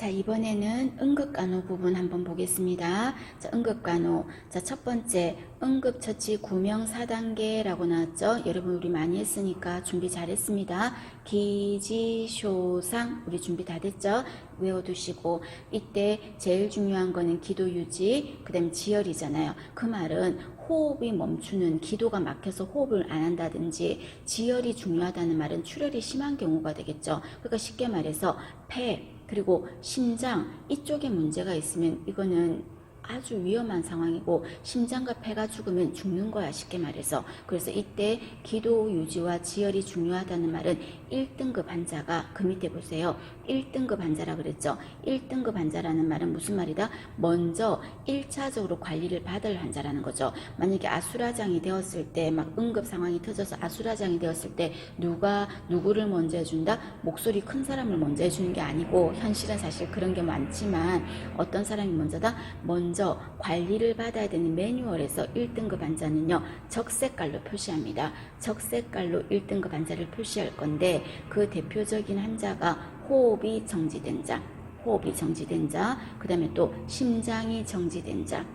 자, 이번에는 응급간호 부분 한번 보겠습니다. 자, 응급간호. 자, 첫 번째, 응급처치 구명 4단계라고 나왔죠? 여러분, 우리 많이 했으니까 준비 잘했습니다. 기지쇼상, 우리 준비 다 됐죠? 외워두시고, 이때 제일 중요한 거는 기도 유지, 그 다음에 지혈이잖아요. 그 말은 호흡이 멈추는, 기도가 막혀서 호흡을 안 한다든지, 지혈이 중요하다는 말은 출혈이 심한 경우가 되겠죠. 그러니까 쉽게 말해서 폐, 그리고 심장 이쪽에 문제가 있으면 이거는 아주 위험한 상황이고, 심장과 폐가 죽으면 죽는 거야, 쉽게 말해서. 그래서 이때 기도 유지와 지혈이 중요하다는 말은 1등급 환자가, 그 밑에 보세요, 1등급 환자라 그랬죠. 1등급 환자라는 말은 무슨 말이다? 먼저 1차적으로 관리를 받을 환자라는 거죠. 만약에 아수라장이 되었을 때, 막 응급 상황이 터져서 아수라장이 되었을 때 누구를 먼저 해준다? 목소리 큰 사람을 먼저 해주는 게 아니고, 현실은 사실 그런 게 많지만 어떤 사람이 먼저다? 먼저 관리를 받아야 되는 매뉴얼에서 1등급 환자는요, 적색깔로 표시합니다. 적색깔로 1등급 환자를 표시할 건데, 그 대표적인 환자가 호흡이 정지된 자, 그 다음에 또 심장이 정지된 자,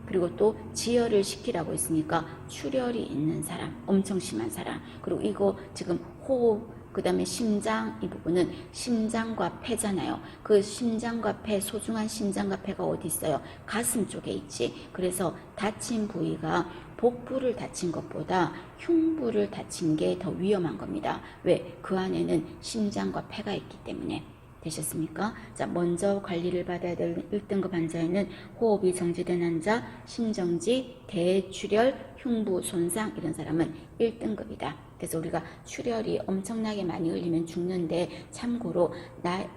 그리고 또 지혈을 시키라고 했으니까 출혈이 있는 사람, 엄청 심한 사람, 그리고 이거 지금 호흡, 그 다음에 심장, 이 부분은 심장과 폐잖아요. 그 심장과 폐, 소중한 심장과 폐가 어디 있어요? 가슴 쪽에 있지. 그래서 다친 부위가 복부를 다친 것보다 흉부를 다친 게 더 위험한 겁니다. 왜? 그 안에는 심장과 폐가 있기 때문에. 되셨습니까? 자, 먼저 관리를 받아야 될 1등급 환자에는 호흡이 정지된 환자, 심정지, 대출혈, 흉부 손상, 이런 사람은 1등급이다. 그래서 우리가 출혈이 엄청나게 많이 흘리면 죽는데, 참고로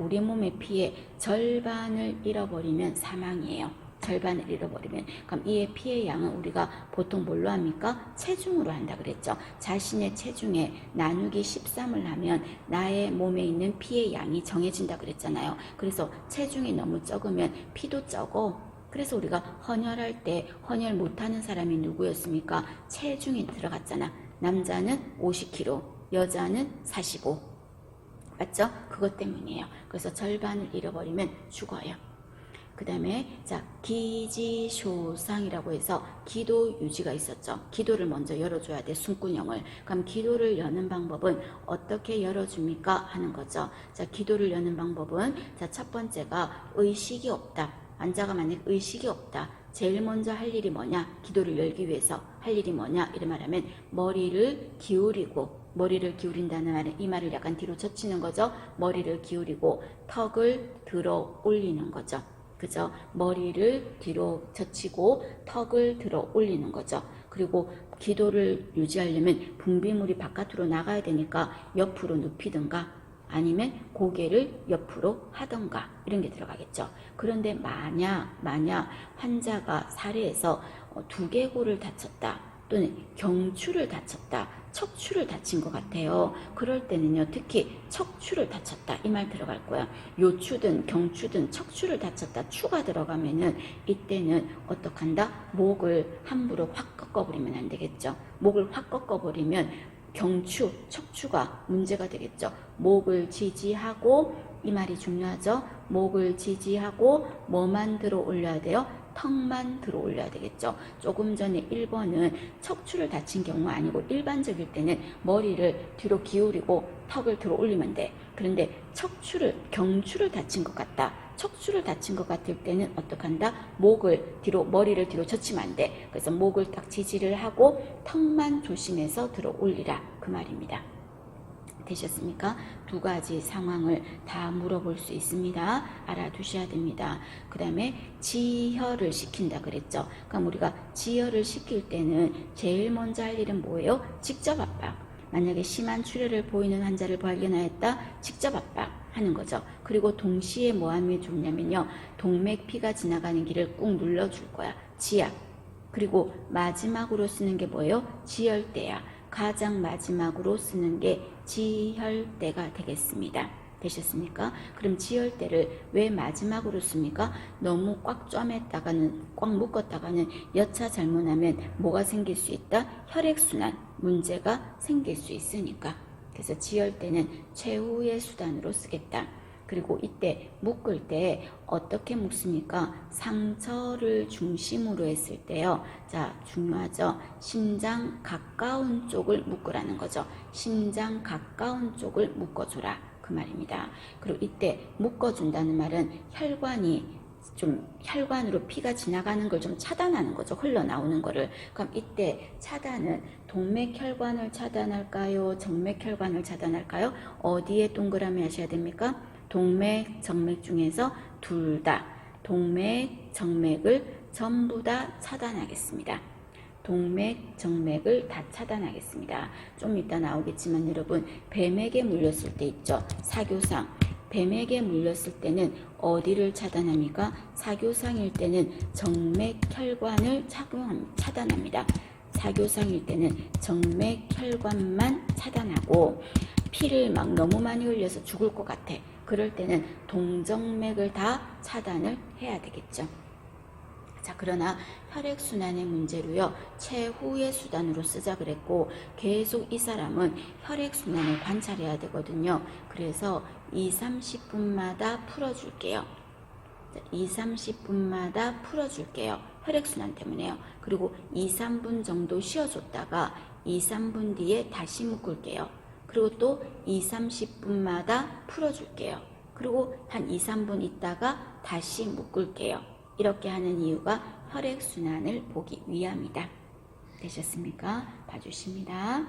우리 몸의 피의 절반을 잃어버리면 사망이에요. 절반을 잃어버리면. 그럼 이의 피의 양은 우리가 보통 뭘로 합니까? 체중으로 한다 그랬죠. 자신의 체중에 나누기 13을 하면 나의 몸에 있는 피의 양이 정해진다 그랬잖아요. 그래서 체중이 너무 적으면 피도 적어. 그래서 우리가 헌혈할 때 헌혈 못하는 사람이 누구였습니까? 체중이 들어갔잖아. 남자는 50kg, 여자는 45. 맞죠? 그것 때문이에요. 그래서 절반을 잃어버리면 죽어요. 그 다음에 자, 기지쇼상이라고 해서 기도 유지가 있었죠. 기도를 먼저 열어줘야 돼, 숨구녕을. 그럼 기도를 여는 방법은 어떻게 열어줍니까? 하는 거죠. 자, 기도를 여는 방법은, 자, 첫 번째가 의식이 없다. 환자가 만약 의식이 없다. 제일 먼저 할 일이 뭐냐? 기도를 열기 위해서 할 일이 뭐냐? 이런 말하면 머리를 기울인다는 말은, 이 말을 약간 뒤로 젖히는 거죠. 머리를 기울이고 턱을 들어 올리는 거죠. 그죠? 머리를 뒤로 젖히고 턱을 들어 올리는 거죠. 그리고 기도를 유지하려면 분비물이 바깥으로 나가야 되니까 옆으로 눕히든가 아니면 고개를 옆으로 하던가 이런 게 들어가겠죠. 그런데 만약 환자가 사례에서 두개골을 다쳤다, 또는 경추를 다쳤다, 척추를 다친 것 같아요. 그럴 때는요, 특히 척추를 다쳤다, 이 말 들어갈 거야. 요추든 경추든 척추를 다쳤다, 추가 들어가면은 이때는 어떡한다? 목을 함부로 확 꺾어버리면 안 되겠죠. 목을 확 꺾어버리면 경추, 척추가 문제가 되겠죠. 목을 지지하고, 이 말이 중요하죠. 목을 지지하고 뭐만 들어 올려야 돼요? 턱만 들어 올려야 되겠죠. 조금 전에 1번은 척추를 다친 경우 아니고 일반적일 때는 머리를 뒤로 기울이고 턱을 들어 올리면 돼. 그런데 경추를 다친 것 같다, 척추를 다친 것 같을 때는 어떡한다? 머리를 뒤로 젖히면 안 돼. 그래서 목을 딱 지지를 하고 턱만 조심해서 들어 올리라, 그 말입니다. 되셨습니까? 두 가지 상황을 다 물어볼 수 있습니다. 알아두셔야 됩니다. 그 다음에 지혈을 시킨다 그랬죠. 그럼 우리가 지혈을 시킬 때는 제일 먼저 할 일은 뭐예요? 직접 압박. 만약에 심한 출혈을 보이는 환자를 발견하였다, 직접 압박하는 거죠. 그리고 동시에 뭐 하면 좋냐면요, 동맥피가 지나가는 길을 꾹 눌러줄 거야. 지압. 그리고 마지막으로 쓰는 게 뭐예요? 지혈대야. 가장 마지막으로 쓰는 게 지혈대가 되겠습니다. 되셨습니까? 그럼 지혈대를 왜 마지막으로 씁니까? 너무 꽉 묶었다가는 여차 잘못하면 뭐가 생길 수 있다? 혈액순환 문제가 생길 수 있으니까. 그래서 지혈대는 최후의 수단으로 쓰겠다. 그리고 이때 묶을 때 어떻게 묶습니까? 상처를 중심으로 했을 때요. 자, 중요하죠. 심장 가까운 쪽을 묶으라는 거죠. 심장 가까운 쪽을 묶어주라. 그 말입니다. 그리고 이때 묶어준다는 말은 혈관으로 피가 지나가는 걸 좀 차단하는 거죠. 흘러나오는 거를. 그럼 이때 차단은 동맥혈관을 차단할까요? 정맥혈관을 차단할까요? 어디에 동그라미 하셔야 됩니까? 동맥, 정맥 중에서 둘 다, 동맥, 정맥을 전부 다 차단하겠습니다. 동맥, 정맥을 다 차단하겠습니다. 좀 이따 나오겠지만 여러분, 뱀에게 물렸을 때 있죠. 사교상. 뱀에게 물렸을 때는 어디를 차단합니까? 사교상일 때는 정맥혈관을 차단합니다. 사교상일 때는 정맥혈관만 차단하고, 피를 막 너무 많이 흘려서 죽을 것 같아. 그럴 때는 동정맥을 다 차단을 해야 되겠죠. 자, 그러나 혈액순환의 문제로요, 최후의 수단으로 쓰자 그랬고, 계속 이 사람은 혈액순환을 관찰해야 되거든요. 그래서 2-30분마다 풀어줄게요. 2-30분마다 풀어줄게요. 혈액순환 때문에요. 그리고 2-3분 정도 쉬어줬다가 2-3분 뒤에 다시 묶을게요. 그리고 또 2-30분마다 풀어줄게요. 그리고 한 2-3분 있다가 다시 묶을게요. 이렇게 하는 이유가 혈액순환을 보기 위함이다. 되셨습니까? 봐주십니다.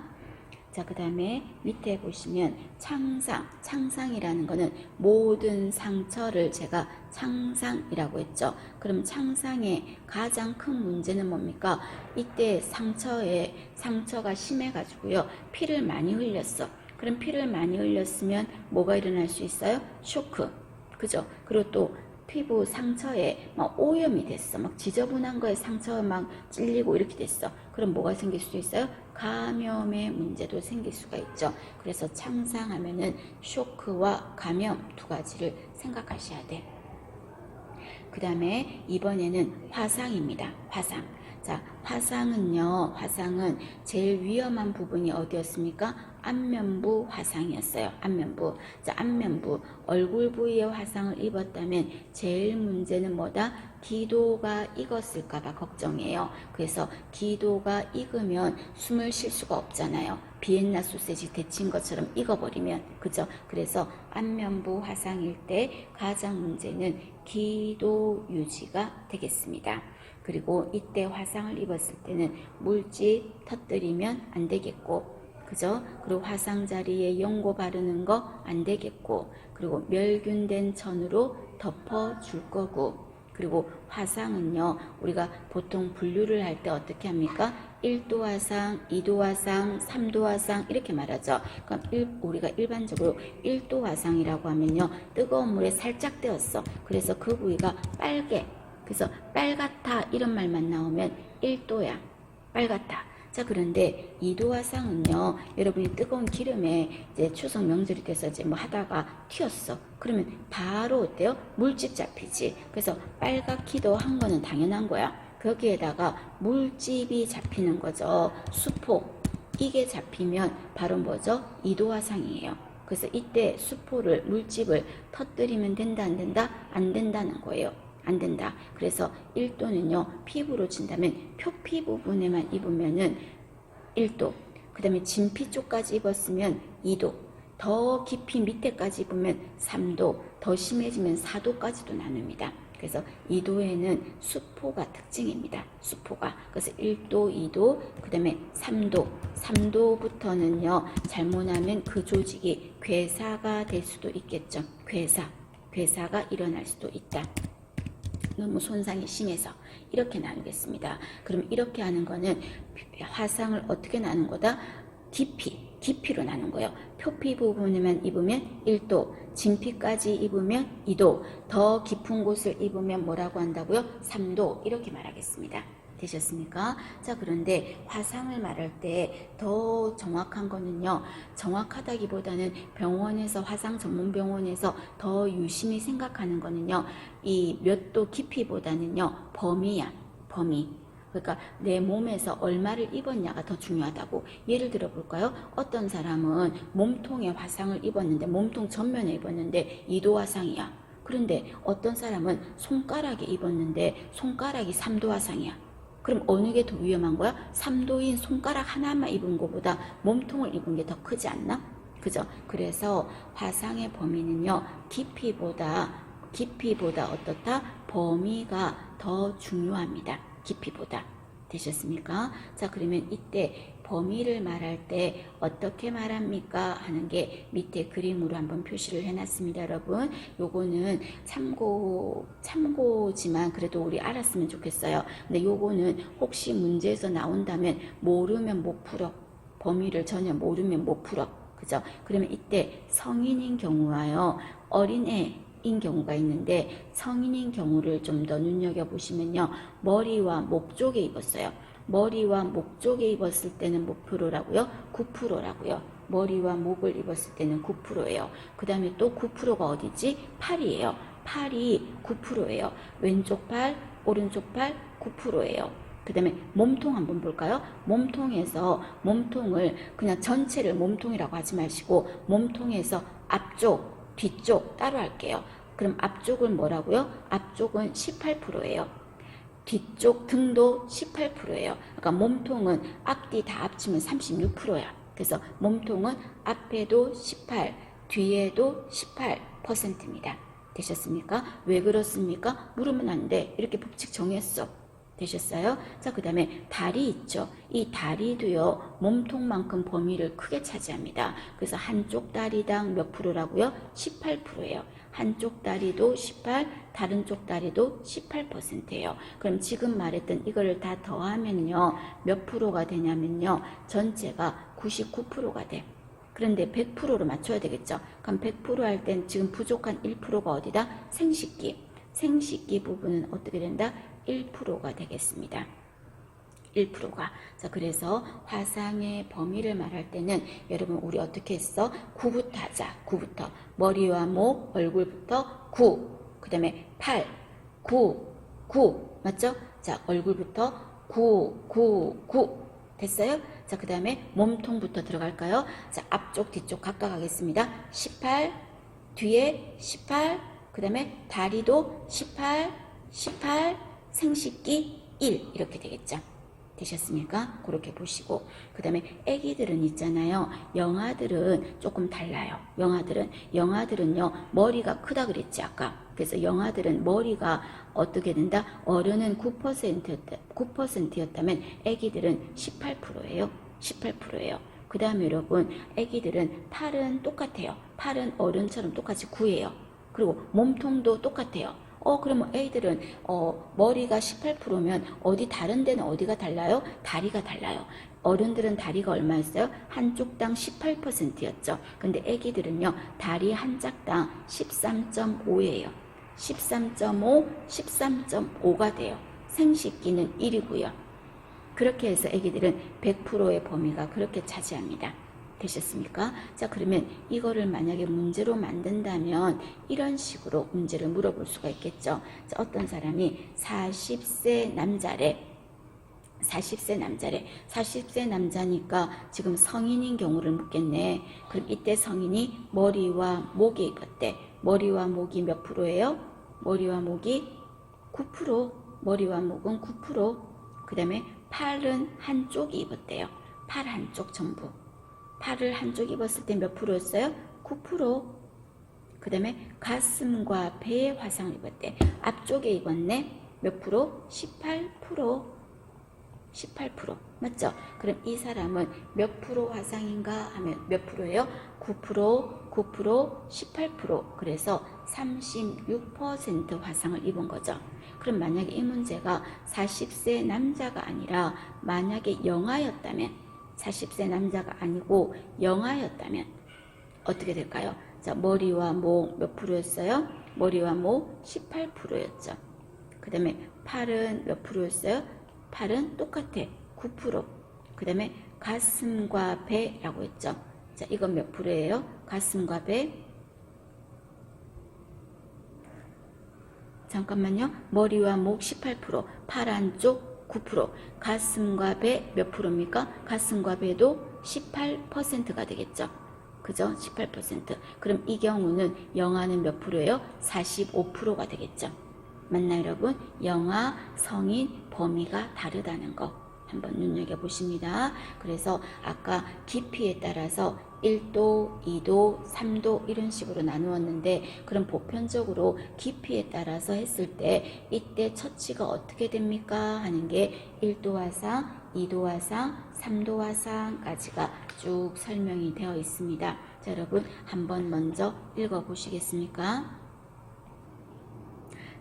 자, 그 다음에 밑에 보시면 창상이라는 거는 모든 상처를 제가 창상이라고 했죠. 그럼 창상의 가장 큰 문제는 뭡니까? 이때 상처가 심해가지고요, 피를 많이 흘렸어. 그럼 피를 많이 흘렸으면 뭐가 일어날 수 있어요? 쇼크. 그죠? 그리고 또 피부 상처에 막 오염이 됐어. 막 지저분한 거에 상처가 막 찔리고 이렇게 됐어. 그럼 뭐가 생길 수도 있어요? 감염의 문제도 생길 수가 있죠. 그래서 창상하면은 쇼크와 감염 두 가지를 생각하셔야 돼. 그 다음에 이번에는 화상입니다. 화상. 자, 화상은 제일 위험한 부분이 어디였습니까? 안면부 화상이었어요. 안면부. 자, 안면부. 얼굴 부위에 화상을 입었다면 제일 문제는 뭐다? 기도가 익었을까봐 걱정이에요. 그래서 기도가 익으면 숨을 쉴 수가 없잖아요. 비엔나 소세지 데친 것처럼 익어버리면. 그죠? 그래서 안면부 화상일 때 가장 문제는 기도 유지가 되겠습니다. 그리고 이때 화상을 입었을 때는 물집 터뜨리면 안 되겠고, 그죠? 그리고 화상 자리에 연고 바르는 거 안 되겠고, 그리고 멸균된 천으로 덮어줄 거고, 그리고 화상은요, 우리가 보통 분류를 할 때 어떻게 합니까? 1도 화상, 2도 화상, 3도 화상 이렇게 말하죠. 그럼 우리가 일반적으로 1도 화상이라고 하면요, 뜨거운 물에 살짝 데웠어. 그래서 그 부위가 빨개. 그래서 빨갛다 이런 말만 나오면 1도야. 빨갛다. 자, 그런데 2도 화상은요, 여러분이 뜨거운 기름에 이제 추석 명절이 돼서 이제 뭐 하다가 튀었어. 그러면 바로 어때요? 물집 잡히지. 그래서 빨갛기도 한 거는 당연한 거야. 거기에다가 물집이 잡히는 거죠. 수포. 이게 잡히면 바로 뭐죠? 2도 화상이에요. 그래서 이때 수포를, 물집을 터뜨리면 된다, 안 된다? 안 된다는 거예요. 안 된다. 그래서 1도는요, 피부로 친다면 표피 부분에만 입으면은 1도, 그 다음에 진피 쪽까지 입었으면 2도, 더 깊이 밑에까지 입으면 3도, 더 심해지면 4도까지도 나눕니다. 그래서 2도에는 수포가 특징입니다. 수포가. 그래서 1도, 2도, 그 다음에 3도. 3도부터는요, 잘못하면 그 조직이 괴사가 될 수도 있겠죠. 괴사가 일어날 수도 있다. 너무 손상이 심해서 이렇게 나누겠습니다. 그럼 이렇게 하는 거는 화상을 어떻게 나눈 거다? 깊이로 나눈 거예요. 표피 부분에만 입으면 1도, 진피까지 입으면 2도, 더 깊은 곳을 입으면 뭐라고 한다고요? 3도 이렇게 말하겠습니다. 되셨습니까? 자, 그런데 화상을 말할 때 더 정확한 거는요, 정확하다기보다는 병원에서, 화상 전문 병원에서 더 유심히 생각하는 거는요, 이 몇 도 깊이보다는요, 범위야, 범위. 그러니까 내 몸에서 얼마를 입었냐가 더 중요하다고. 예를 들어 볼까요? 어떤 사람은 몸통에 화상을 입었는데, 몸통 전면에 입었는데 2도 화상이야. 그런데 어떤 사람은 손가락에 입었는데 손가락이 3도 화상이야. 그럼 어느 게 더 위험한 거야? 3도인 손가락 하나만 입은 것보다 몸통을 입은 게 더 크지 않나? 그죠? 그래서 화상의 범위는요, 깊이보다 어떻다? 범위가 더 중요합니다. 깊이보다. 되셨습니까? 자, 그러면 이때 범위를 말할 때 어떻게 말합니까? 하는 게 밑에 그림으로 한번 표시를 해놨습니다, 여러분. 요거는 참고지만 그래도 우리 알았으면 좋겠어요. 근데 요거는 혹시 문제에서 나온다면 모르면 못 풀어. 범위를 전혀 모르면 못 풀어. 그죠? 그러면 이때 성인인 경우와요, 어린애인 경우가 있는데, 성인인 경우를 좀 더 눈여겨보시면요, 머리와 목 쪽에 입었어요. 머리와 목 쪽에 입었을 때는 몇 프로라고요? 9%라고요. 머리와 목을 입었을 때는 9%예요. 그 다음에 또 9%가 어디지? 팔이에요. 팔이 9%예요. 왼쪽 팔, 오른쪽 팔 9%예요. 그 다음에 몸통 한번 볼까요? 몸통에서, 몸통을 그냥 전체를 몸통이라고 하지 마시고 몸통에서 앞쪽, 뒤쪽 따로 할게요. 그럼 앞쪽은 뭐라고요? 앞쪽은 18%예요. 뒤쪽 등도 18%예요. 그러니까 몸통은 앞뒤 다 합치면 36%야. 그래서 몸통은 앞에도 18, 뒤에도 18%입니다. 되셨습니까? 왜 그렇습니까? 물으면 안 돼. 이렇게 법칙 정했어. 되셨어요? 자, 그 다음에 다리 있죠. 이 다리도요, 몸통만큼 범위를 크게 차지합니다. 그래서 한쪽 다리당 몇 프로라고요? 18%예요. 한쪽 다리도 18, 다른 쪽 다리도 18%예요. 그럼 지금 말했던 이거를 다 더하면요, 몇 프로가 되냐면요, 전체가 99%가 돼. 그런데 100%로 맞춰야 되겠죠. 그럼 100% 할 땐 지금 부족한 1%가 어디다? 생식기. 생식기 부분은 어떻게 된다? 1%가 되겠습니다. 1%가. 자, 그래서 화상의 범위를 말할 때는 여러분 우리 어떻게 했어? 9부터 하자. 9부터. 머리와 목, 얼굴부터 9. 그 다음에 8, 9, 9. 맞죠? 자, 얼굴부터 9, 9, 9. 됐어요? 자, 그 다음에 몸통부터 들어갈까요? 자, 앞쪽, 뒤쪽 각각 하겠습니다. 18, 뒤에 18, 그 다음에 다리도 18, 18, 생식기 1 이렇게 되겠죠. 되셨습니까? 그렇게 보시고, 그 다음에 애기들은 있잖아요. 영아들은 조금 달라요. 영아들은요 머리가 크다 그랬지 아까. 그래서 영아들은 머리가 어떻게 된다? 어른은 9%였다면 애기들은 18%예요. 18%예요. 그 다음에 여러분, 애기들은 팔은 똑같아요. 팔은 어른처럼 똑같이 9예요. 그리고 몸통도 똑같아요. 그러면 애들은 머리가 18%면 어디 다른 데는 어디가 달라요? 다리가 달라요. 어른들은 다리가 얼마였어요? 한쪽당 18%였죠. 근데 애기들은요, 다리 한 짝당 13.5예요. 13.5, 13.5가 돼요. 생식기는 1이고요. 그렇게 해서 애기들은 100%의 범위가 그렇게 차지합니다. 되셨습니까? 자, 그러면 이거를 만약에 문제로 만든다면 이런 식으로 문제를 물어볼 수가 있겠죠. 자, 어떤 사람이 40세 남자래. 40세 남자니까 지금 성인인 경우를 묻겠네. 그럼 이때 성인이 머리와 목에 입었대. 머리와 목이 몇 프로예요? 머리와 목이 9%. 머리와 목은 9%. 그 다음에 팔은 한쪽이 입었대요. 팔 한쪽 전부. 팔을 한쪽 입었을 때 몇 프로였어요? 9%. 그 다음에 가슴과 배에 화상을 입었대. 앞쪽에 입었네. 몇 프로? 18%. 18%. 맞죠? 그럼 이 사람은 몇 프로 화상인가 하면 몇 프로예요? 9%, 9%, 18%. 그래서 36% 화상을 입은 거죠. 그럼 만약에 이 문제가 40세 남자가 아니라 만약에 영아였다면, 40세 남자가 아니고 영아였다면 어떻게 될까요? 자, 머리와 목 몇 프로였어요? 머리와 목 18%였죠. 그 다음에 팔은 몇 프로였어요? 팔은 똑같아. 9%. 그 다음에 가슴과 배라고 했죠. 자, 이건 몇 프로예요? 가슴과 배. 잠깐만요. 머리와 목 18%, 팔 한쪽 9%. 가슴과 배 몇 프로입니까? 가슴과 배도 18%가 되겠죠. 그죠? 18%. 그럼 이 경우는 영아는 몇 프로예요? 45%가 되겠죠. 맞나요, 여러분? 영아, 성인, 범위가 다르다는 거 한번 눈여겨보십니다. 그래서 아까 깊이에 따라서 1도, 2도, 3도 이런 식으로 나누었는데 그럼 보편적으로 깊이에 따라서 했을 때 이때 처치가 어떻게 됩니까? 하는 게 1도 화상, 2도 화상, 3도 화상까지가 쭉 설명이 되어 있습니다. 자, 여러분 한번 먼저 읽어보시겠습니까?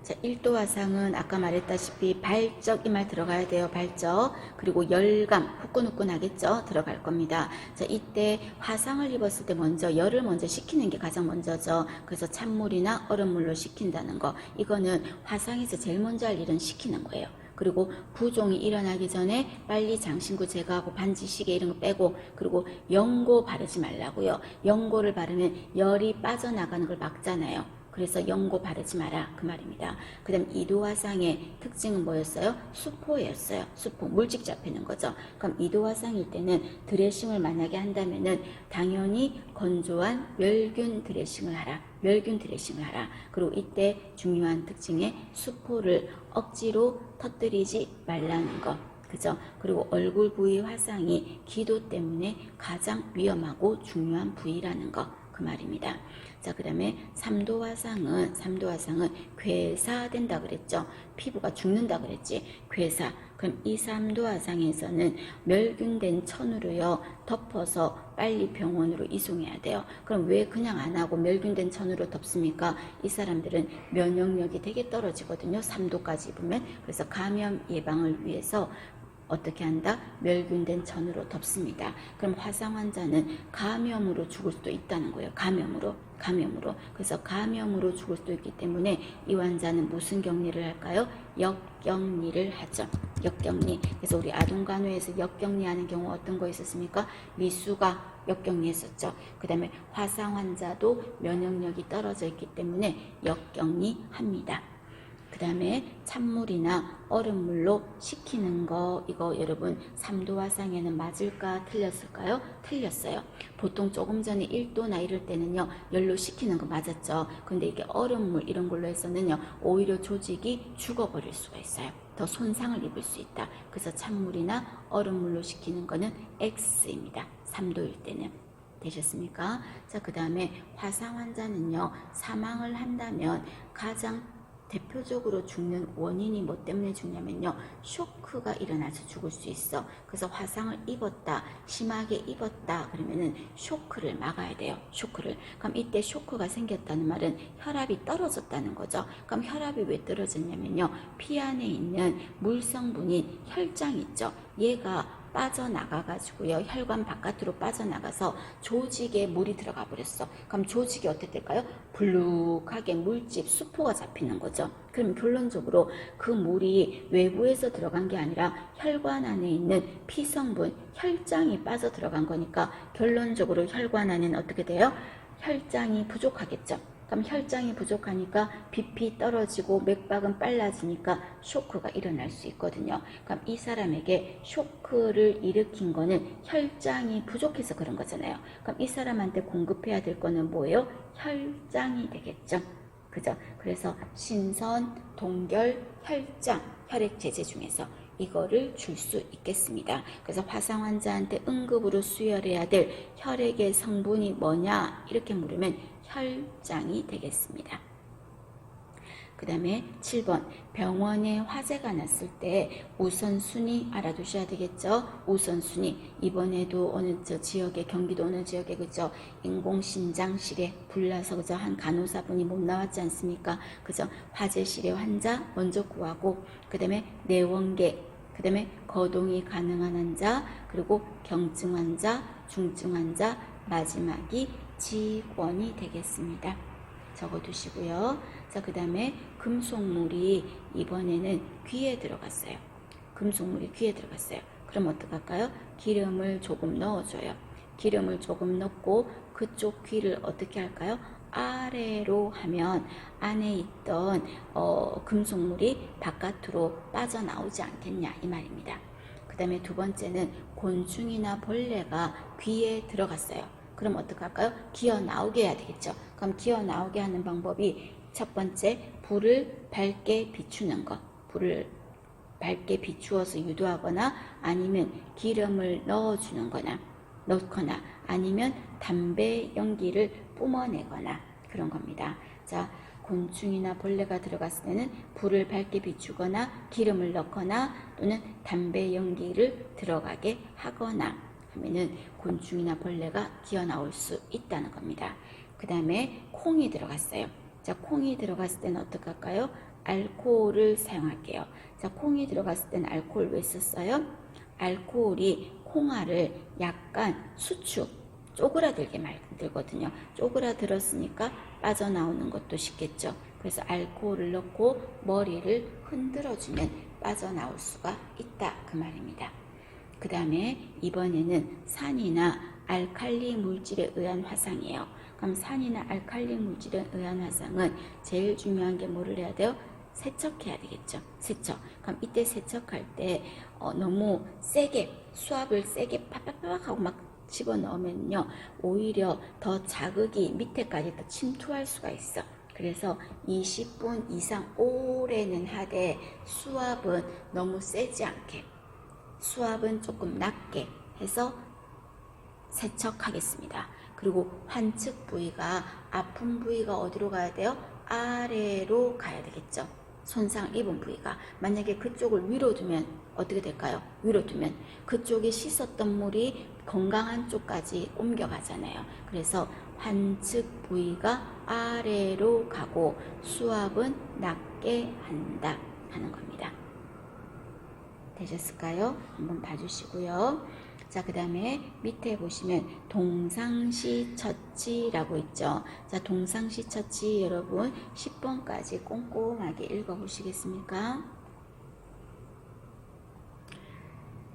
자, 1도 화상은 아까 말했다시피 발적 이 말 들어가야 돼요. 발적. 그리고 열감, 후끈후끈하겠죠? 들어갈 겁니다. 자, 이때 화상을 입었을 때 먼저 열을 먼저 식히는 게 가장 먼저죠. 그래서 찬물이나 얼음물로 식힌다는 거. 이거는 화상에서 제일 먼저 할 일은 식히는 거예요. 그리고 부종이 일어나기 전에 빨리 장신구 제거하고 반지, 시계 이런 거 빼고, 그리고 연고 바르지 말라고요. 연고를 바르면 열이 빠져나가는 걸 막잖아요. 그래서 연고 바르지 마라 그 말입니다. 그 다음 이도화상의 특징은 뭐였어요? 수포였어요. 수포, 물집 잡히는 거죠. 그럼 이도화상일 때는 드레싱을 만약에 한다면은 당연히 건조한 멸균 드레싱을 하라. 멸균 드레싱을 하라. 그리고 이때 중요한 특징의 수포를 억지로 터뜨리지 말라는 거. 그죠? 그리고 얼굴 부위 화상이 기도 때문에 가장 위험하고 중요한 부위라는 거. 그 말입니다. 자, 그 다음에 3도 화상은 괴사된다 그랬죠. 피부가 죽는다 그랬지. 괴사. 그럼 이 3도 화상에서는 멸균된 천으로요 덮어서 빨리 병원으로 이송해야 돼요. 그럼 왜 그냥 안 하고 멸균된 천으로 덮습니까? 이 사람들은 면역력이 되게 떨어지거든요. 3도까지 입으면. 그래서 감염 예방을 위해서 어떻게 한다? 멸균된 천으로 덮습니다. 그럼 화상 환자는 감염으로 죽을 수도 있다는 거예요. 감염으로. 그래서 감염으로 죽을 수도 있기 때문에 이 환자는 무슨 격리를 할까요? 역격리를 하죠. 역격리. 그래서 우리 아동간호에서 역격리하는 경우 어떤 거 있었습니까? 미수가 역격리했었죠. 그 다음에 화상 환자도 면역력이 떨어져 있기 때문에 역격리합니다. 그 다음에 찬물이나 얼음물로 식히는 거, 이거 여러분 3도 화상에는 맞을까 틀렸을까요? 틀렸어요. 보통 조금 전에 1도나 이럴 때는요 열로 식히는 거 맞았죠. 근데 이게 얼음물 이런 걸로 해서는요 오히려 조직이 죽어버릴 수가 있어요. 더 손상을 입을 수 있다. 그래서 찬물이나 얼음물로 식히는 거는 X입니다. 3도일 때는. 되셨습니까? 자, 그 다음에 화상 환자는요 사망을 한다면 가장 대표적으로 죽는 원인이 뭐 때문에 죽냐면요 쇼크가 일어나서 죽을 수 있어. 그래서 화상을 입었다, 심하게 입었다 그러면은 쇼크를 막아야 돼요. 쇼크를. 그럼 이때 쇼크가 생겼다는 말은 혈압이 떨어졌다는 거죠. 그럼 혈압이 왜 떨어졌냐면요 피 안에 있는 물 성분인 혈장 있죠. 얘가 빠져나가가지고요 혈관 바깥으로 빠져나가서 조직에 물이 들어가 버렸어. 그럼 조직이 어떻게 될까요? 불룩하게 물집, 수포가 잡히는 거죠. 그럼 결론적으로 그 물이 외부에서 들어간 게 아니라 혈관 안에 있는 피성분, 혈장이 빠져 들어간 거니까 결론적으로 혈관 안에는 어떻게 돼요? 혈장이 부족하겠죠. 그럼 혈장이 부족하니까 BP 떨어지고 맥박은 빨라지니까 쇼크가 일어날 수 있거든요. 그럼 이 사람에게 쇼크를 일으킨 거는 혈장이 부족해서 그런 거잖아요. 그럼 이 사람한테 공급해야 될 거는 뭐예요? 혈장이 되겠죠. 그죠? 그래서 신선, 동결, 혈장, 혈액 제제 중에서 이거를 줄 수 있겠습니다. 그래서 화상 환자한테 응급으로 수혈해야 될 혈액의 성분이 뭐냐 이렇게 물으면 혈장이 되겠습니다. 그 다음에 7번 병원에 화재가 났을 때 우선순위 알아두셔야 되겠죠. 우선순위 이번에도 어느 지역에 경기도 어느 지역에 그죠 인공심장실에 불나서 그죠 한 간호사분이 못 나왔지 않습니까? 그죠 화재실에 환자 먼저 구하고 그 다음에 내원계 그 다음에 거동이 가능한 환자 그리고 경증 환자 중증 환자 마지막이 직원이 되겠습니다. 적어두시고요. 자, 그 다음에 금속물이 이번에는 귀에 들어갔어요. 금속물이 귀에 들어갔어요. 그럼 어떡할까요? 기름을 조금 넣어줘요. 기름을 조금 넣고 그쪽 귀를 어떻게 할까요? 아래로 하면 안에 있던 금속물이 바깥으로 빠져나오지 않겠냐 이 말입니다. 그 다음에 두 번째는 곤충이나 벌레가 귀에 들어갔어요. 그럼 어떡할까요? 기어 나오게 해야 되겠죠. 그럼 기어 나오게 하는 방법이 첫 번째, 불을 밝게 비추는 것. 불을 밝게 비추어서 유도하거나 아니면 기름을 넣거나 아니면 담배 연기를 뿜어내거나 그런 겁니다. 자, 곤충이나 벌레가 들어갔을 때는 불을 밝게 비추거나 기름을 넣거나 또는 담배 연기를 들어가게 하거나 하면은 곤충이나 벌레가 기어 나올 수 있다는 겁니다. 그 다음에 콩이 들어갔어요. 자, 콩이 들어갔을 때는 어떻게 할까요? 알코올을 사용할게요. 자, 콩이 들어갔을 때는 알코올 왜 썼어요? 알코올이 콩알을 약간 쪼그라들게 만들거든요. 쪼그라들었으니까 빠져나오는 것도 쉽겠죠. 그래서 알코올을 넣고 머리를 흔들어주면 빠져나올 수가 있다 그 말입니다. 그 다음에 이번에는 산이나 알칼리 물질에 의한 화상이에요. 그럼 산이나 알칼리 물질에 의한 화상은 제일 중요한 게 뭐를 해야 돼요? 세척해야 되겠죠. 세척. 그럼 이때 세척할 때 너무 세게 수압을 세게 팍팍팍 하고 막 집어넣으면요 오히려 더 자극이 밑에까지 더 침투할 수가 있어. 그래서 20분 이상 오래는 하되 수압은 너무 세지 않게, 수압은 조금 낮게 해서 세척하겠습니다. 그리고 환측 부위가, 아픈 부위가 어디로 가야 돼요? 아래로 가야 되겠죠. 손상 입은 부위가. 만약에 그쪽을 위로 두면 어떻게 될까요? 위로 두면 그쪽에 씻었던 물이 건강한 쪽까지 옮겨가잖아요. 그래서 환측 부위가 아래로 가고 수압은 낮게 한다 하는 겁니다. 되셨을까요? 한번 봐주시고요. 자, 그 다음에 밑에 보시면 동상시처치라고 있죠. 자, 동상시처치 여러분 10번까지 꼼꼼하게 읽어보시겠습니까?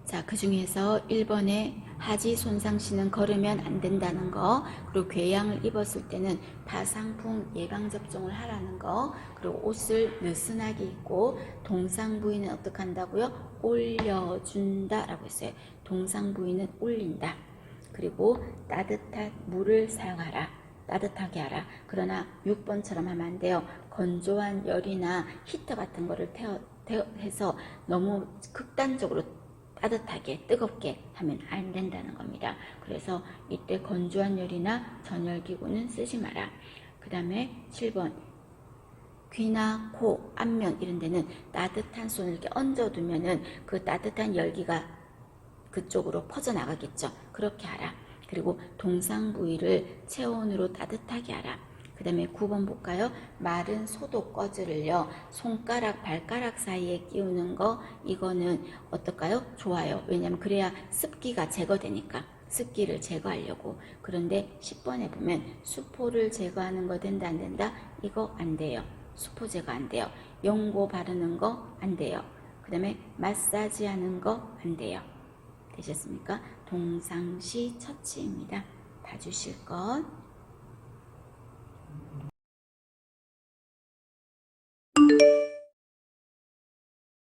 자, 그 중에서 1번에 하지 손상시는 걸으면 안 된다는 거, 그리고 궤양을 입었을 때는 파상풍 예방접종을 하라는 거, 그리고 옷을 느슨하게 입고 동상 부위는 어떻게 한다고요? 올려준다 라고 했어요. 동상 부위는 올린다. 그리고 따뜻한 물을 사용하라. 따뜻하게 하라. 그러나 6번처럼 하면 안 돼요. 건조한 열이나 히터 같은 거를 해서 너무 극단적으로 따뜻하게 뜨겁게 하면 안 된다는 겁니다. 그래서 이때 건조한 열이나 전열기구는 쓰지 마라. 그 다음에 7번 귀나 코, 안면 이런 데는 따뜻한 손을 이렇게 얹어두면은 그 따뜻한 열기가 그쪽으로 퍼져나가겠죠. 그렇게 하라. 그리고 동상 부위를 체온으로 따뜻하게 하라. 그 다음에 9번 볼까요? 마른 소독 거즈를요 손가락 발가락 사이에 끼우는 거, 이거는 어떨까요? 좋아요. 왜냐면 그래야 습기가 제거되니까, 습기를 제거하려고. 그런데 10번에 보면 수포를 제거하는 거 된다 안 된다? 이거 안 돼요. 수포 제거 안 돼요. 연고 바르는 거 안 돼요. 그 다음에 마사지 하는 거 안 돼요. 되셨습니까? 동상시 처치입니다. 봐주실 것.